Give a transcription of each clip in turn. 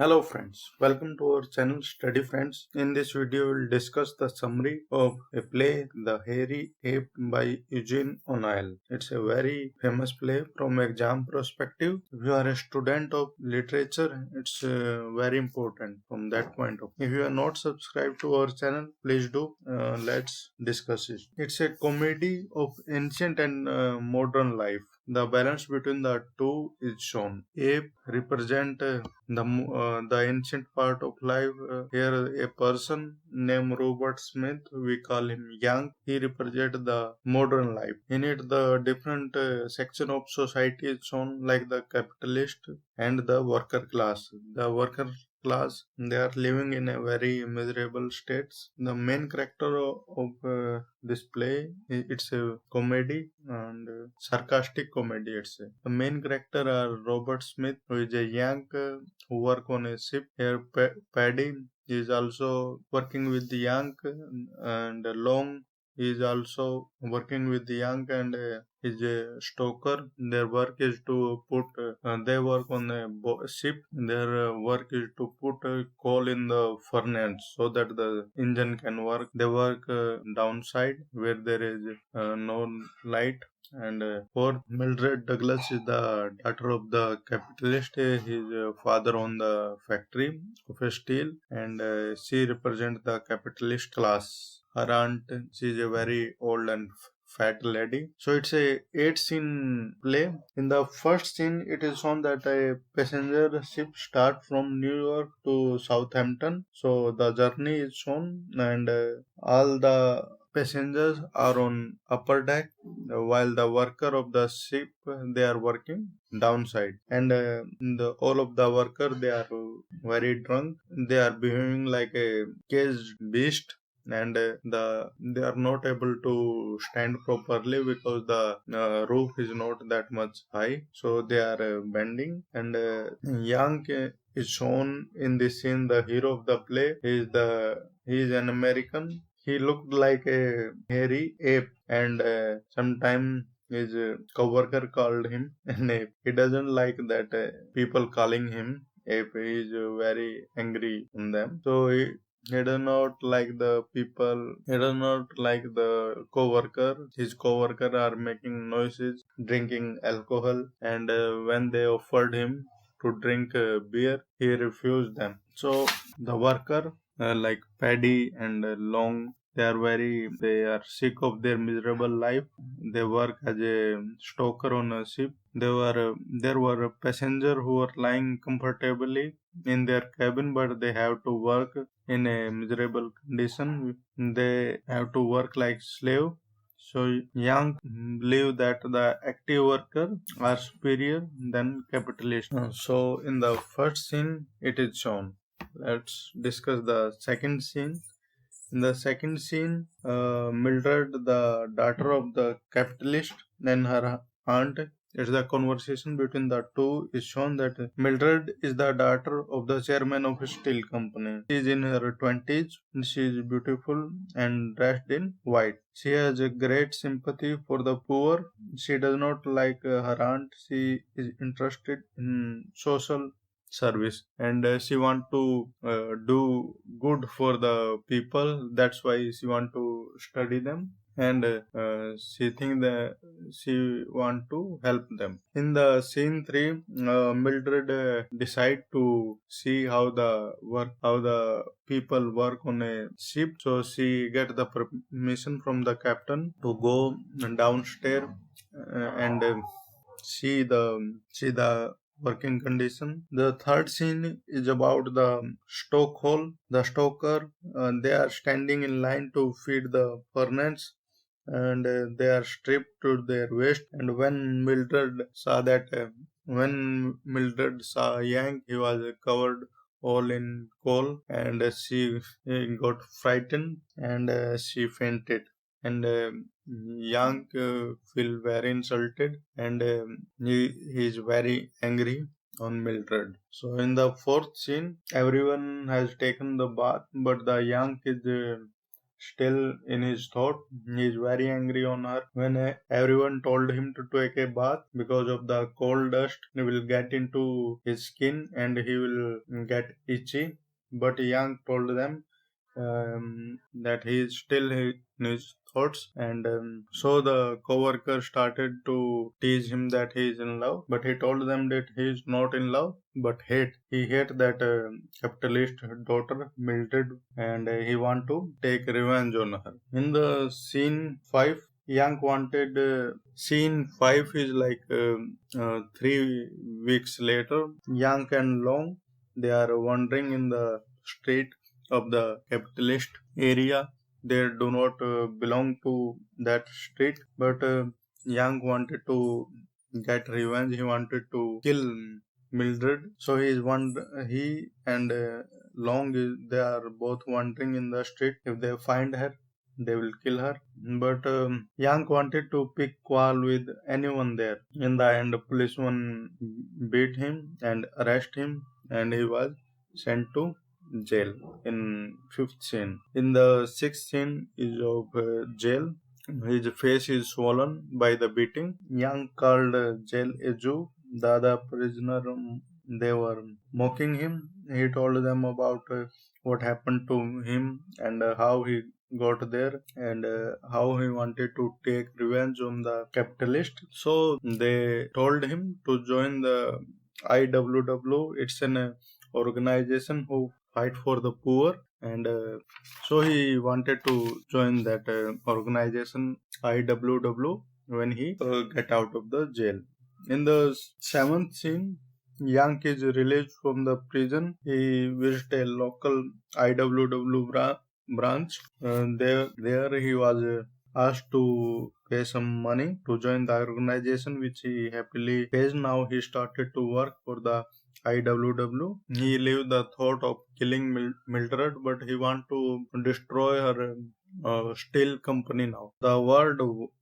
Hello friends, welcome to our channel Study Friends. In this video, we'll discuss the summary of a play, The Hairy Ape by Eugene on Nell. It's a very famous play from exam perspective. If you are a student of literature, it's very important from that point of view. If you are not subscribed to our channel, please do. Let's discuss it. It's a comedy of ancient and modern life. The balance between the two is shown. Ape represent the ancient part of life. Here a person named Robert Smith, we call him Young. He represents the modern life. In it, the different section of society is shown, like the capitalist and the worker class. The worker class, they are living in a very miserable states. The main character of this play, it's a comedy and sarcastic comedy. The main character are Robert Smith, who is a young who work on a ship. Here, Paddy is also working with the young, and Long is also working with the young and is a stoker. Their work is to put, they work on a ship. Their work is to put coal in the furnace so that the engine can work. They work downside where there is no light. And poor Mildred Douglas is the daughter of the capitalist. His father owned the factory of steel, and she represents the capitalist class. Her aunt, she is a very old and fat lady. So it's a 8 scene play. In the first scene, it is shown that a passenger ship start from New York to Southampton. So the journey is shown, and all the passengers are on upper deck, while the worker of the ship, they are working downside, and all of the worker, they are very drunk. They are behaving like a caged beast, and they are not able to stand properly because the roof is not that much high, so they are bending. And Young is shown in this scene. The hero of the play he is an American. He looked like a hairy ape, and sometime his coworker called him an ape. He doesn't like that people calling him ape. He is very angry on them. So he does not like the people. He does not like the co-worker. His co-worker are making noises, drinking alcohol, and when they offered him to drink beer, he refused them. So the worker, like Paddy and Long, they are sick of their miserable life. They work as a stoker on a ship. There were a passenger who were lying comfortably in their cabin, but they have to work in a miserable condition. They have to work like slave. So Young believe that the active worker are superior than capitalist. So in the first scene, it is shown. Let's discuss the second scene. In the second scene, Mildred, the daughter of the capitalist, and her aunt. It's the conversation between the two is shown that Mildred is the daughter of the chairman of a steel company. She is in her 20s. She is beautiful and dressed in white. She has a great sympathy for the poor. She does not like her aunt. She is interested in social service, and she want to do good for the people. That's why she want to study them, and she think that she want to help them. In the scene 3, Mildred decide to see how the people work on a ship. So she get the permission from the captain to go downstairs and see the working condition. The third scene is about the stokehole. The stoker, they are standing in line to feed the furnace, and they are stripped to their waist. And when Mildred saw Yang, he was covered all in coal, and she got frightened, and she fainted. And Young feel very insulted, and he is very angry on Mildred. So in the fourth scene, everyone has taken the bath, but the Young is still in his thought. He is very angry on her when everyone told him to take a bath because of the cold dust will get into his skin and he will get itchy. But Yang told them that he is still in his thoughts, and so the coworker started to tease him that he is in love, but he told them that he is not in love but he hate that capitalist daughter Mildred, and he want to take revenge on her. In the scene 5, Young wanted scene 5 is like 3 weeks later. Young and Long, they are wandering in the street of the capitalist area. They do not belong to that street, but Yang wanted to get revenge. He wanted to kill Mildred. So he and Long they are both wandering in the street. If they find her, they will kill her. But Yang wanted to pick quarrel with anyone there. In the end, the policeman beat him and arrest him, and he was sent to jail in 5th scene. In the 6th scene is of jail. His face is swollen by the beating. Young called jail a Jew. The other prisoner, they were mocking him. He told them about what happened to him and how he got there and how he wanted to take revenge on the capitalist. So they told him to join the IWW. It's an organization who fight for the poor, and so he wanted to join that organization IWW when he get out of the jail. In the 7th scene, Yank is released from the prison. He visited a local IWW branch. There he was asked to pay some money to join the organization, which he happily pays. Now he started to work for the IWW. He lived the thought of killing Mildred, but he want to destroy her steel company now. The word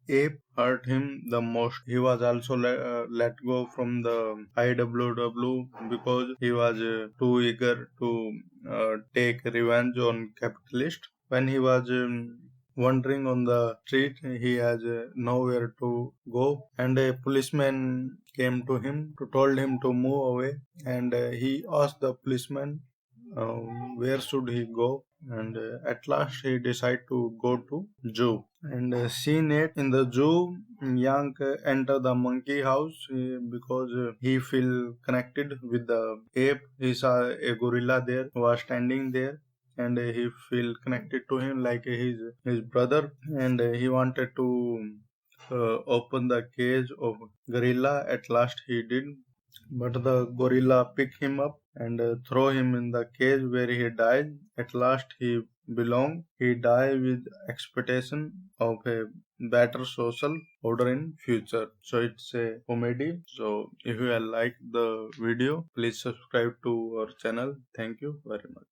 ape hurt him the most. He was also let go from the IWW because he was too eager to take revenge on capitalist. When he was wandering on the street, he has nowhere to go, and a policeman came to him to told him to move away, and he asked the policeman where should he go, and at last he decided to go to zoo. And scene 8, in the zoo, Young enter the monkey house because he feel connected with the ape. He saw a gorilla there who was standing there, and he feel connected to him like his brother, and he wanted to open the cage of gorilla. At last he did, but the gorilla picked him up and throw him in the cage where he died. At last he belonged. He died with expectation of a better social order in future. So it's a comedy. So if you like the video, please subscribe to our channel. Thank you very much.